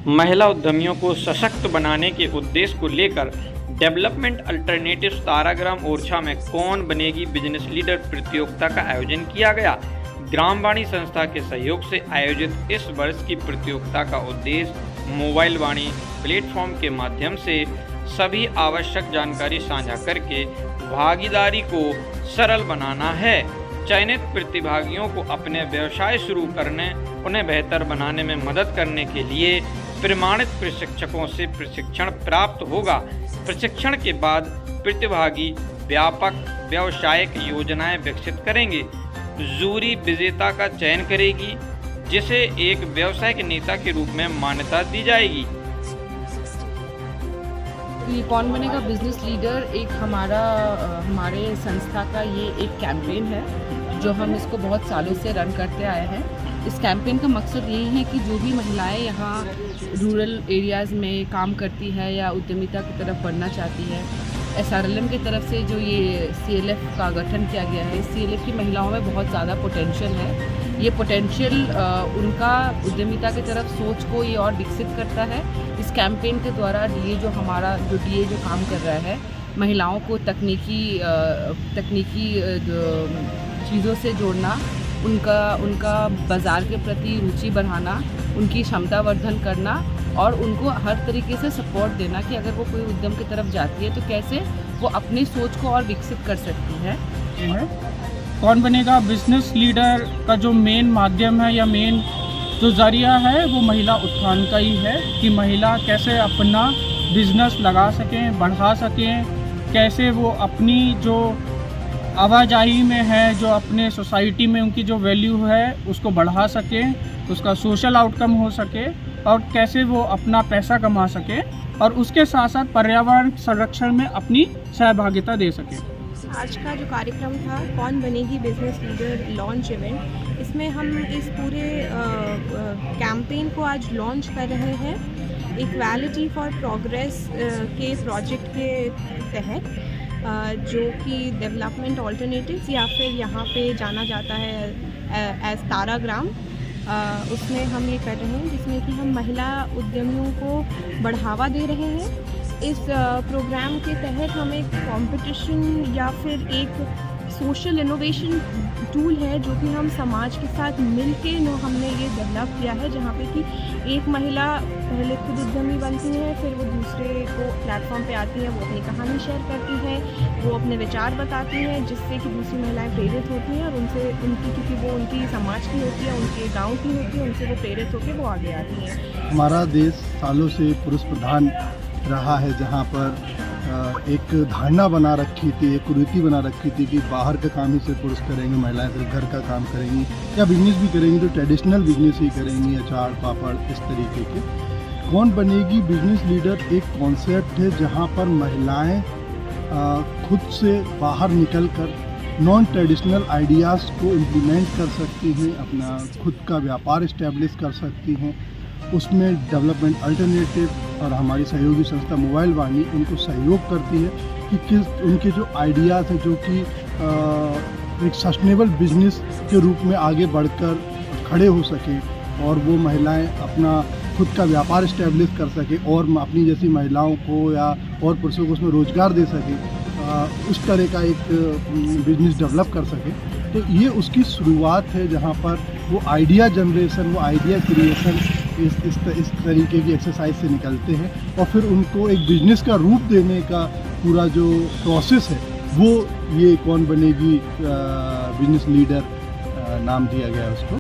महिला उद्यमियों को सशक्त बनाने के उद्देश्य को लेकर डेवलपमेंट अल्टरनेटिव्स ताराग्राम ओरछा में कौन बनेगी बिजनेस लीडर प्रतियोगिता का आयोजन किया गया। ग्रामवाणी संस्था के सहयोग से आयोजित इस वर्ष की प्रतियोगिता का उद्देश्य मोबाइल वाणी प्लेटफॉर्म के माध्यम से सभी आवश्यक जानकारी साझा करके भागीदारी को सरल बनाना है। चयनित प्रतिभागियों को अपने व्यवसाय शुरू करने, उन्हें बेहतर बनाने में मदद करने के लिए प्रमाणित प्रशिक्षकों से प्रशिक्षण प्राप्त होगा। प्रशिक्षण के बाद प्रतिभागी व्यापक व्यावसायिक योजनाएं विकसित करेंगे। जूरी विजेता का चयन करेगी, जिसे एक व्यावसायिक नेता के रूप में मान्यता दी जाएगी। ये कौन बनेगा बिजनेस लीडर एक हमारे संस्था का ये एक कैंपेन है जो हम इसको बहुत सालों से रन करते आए हैं। इस कैंपेन का मकसद यही है कि जो भी महिलाएं यहाँ रूरल एरियाज़ में काम करती है या उद्यमिता की तरफ बढ़ना चाहती है, SRLM की तरफ से जो ये CLF का गठन किया गया है, इस CLF की महिलाओं में बहुत ज़्यादा पोटेंशियल है। ये पोटेंशियल उनका उद्यमिता की तरफ सोच को ये और विकसित करता है। इस कैंपेन के द्वारा DA जो काम कर रहा है, महिलाओं को तकनीकी चीज़ों से जोड़ना, उनका बाज़ार के प्रति रुचि बढ़ाना, उनकी क्षमता वर्धन करना और उनको हर तरीके से सपोर्ट देना कि अगर वो कोई उद्यम की तरफ जाती है तो कैसे वो अपनी सोच को और विकसित कर सकती है। कौन बनेगा बिजनेस लीडर का जो मेन माध्यम है या मेन जो जरिया है वो महिला उत्थान का ही है कि महिला कैसे अपना बिजनेस लगा सकें, बढ़ा सकें, कैसे वो अपनी जो आवाजाही में है, जो अपने सोसाइटी में उनकी जो वैल्यू है उसको बढ़ा सकें, उसका सोशल आउटकम हो सके और कैसे वो अपना पैसा कमा सके और उसके साथ साथ पर्यावरण संरक्षण में अपनी सहभागिता दे सके। आज का जो कार्यक्रम था कौन बनेगी बिजनेस लीडर लॉन्च इवेंट, इसमें हम इस पूरे कैंपेन को आज लॉन्च कर रहे हैं इक्वालिटी फॉर प्रोग्रेस के प्रोजेक्ट के तहत, जो कि डेवलपमेंट अल्टरनेटिव्स या फिर यहाँ पे जाना जाता है एज ताराग्राम, उसमें हम ये कर रहे हैं जिसमें कि हम महिला उद्यमियों को बढ़ावा दे रहे हैं। इस प्रोग्राम के तहत हम एक कंपटीशन या फिर एक सोशल इनोवेशन टूल है जो कि हम समाज के साथ मिलके हमने ये डेवलप किया है, जहाँ पे कि एक महिला पहले खुद उद्यमी बनती है, फिर वो दूसरे को प्लेटफॉर्म पे आती है, वो अपनी कहानी शेयर करती है, वो अपने विचार बताती है, जिससे कि दूसरी महिलाएं प्रेरित होती हैं और क्योंकि वो उनकी समाज की होती है, उनके गाँव की होती है, उनसे वो प्रेरित होकर वो आगे आती हैं। हमारा देश सालों से पुरुष प्रधान रहा है, जहाँ पर एक धारणा बना रखी थी, एक कुरीति बना रखी थी कि बाहर का काम ही सिर्फ पुरुष करेंगे, महिलाएं सिर्फ घर का काम करेंगी या बिजनेस भी करेंगी तो ट्रेडिशनल बिजनेस ही करेंगी, अचार पापड़ इस तरीके के। कौन बनेगी बिजनेस लीडर एक कॉन्सेप्ट है जहाँ पर महिलाएं खुद से बाहर निकलकर नॉन ट्रेडिशनल आइडियाज़ को इम्प्लीमेंट कर सकती हैं, अपना खुद का व्यापार इस्टेब्लिश कर सकती हैं। उसमें डेवलपमेंट अल्टरनेटिव और हमारी सहयोगी संस्था मोबाइल वाणी उनको सहयोग करती है कि किस उनके जो आइडियाज़ हैं जो कि एक सस्टेनेबल बिजनेस के रूप में आगे बढ़कर खड़े हो सकें और वो महिलाएं अपना खुद का व्यापार इस्टेब्लिश कर सकें और अपनी जैसी महिलाओं को या और पुरुषों को उसमें रोज़गार दे सकें, उस तरह का एक बिजनेस डेवलप कर सकें। तो ये उसकी शुरुआत है जहाँ पर वो आइडिया जनरेशन, वो आइडिया क्रिएशन इस तरीके की एक्सरसाइज से निकलते हैं और फिर उनको एक बिजनेस का रूप देने का पूरा जो प्रोसेस है वो ये कौन बनेगी बिजनेस लीडर नाम दिया गया उसको।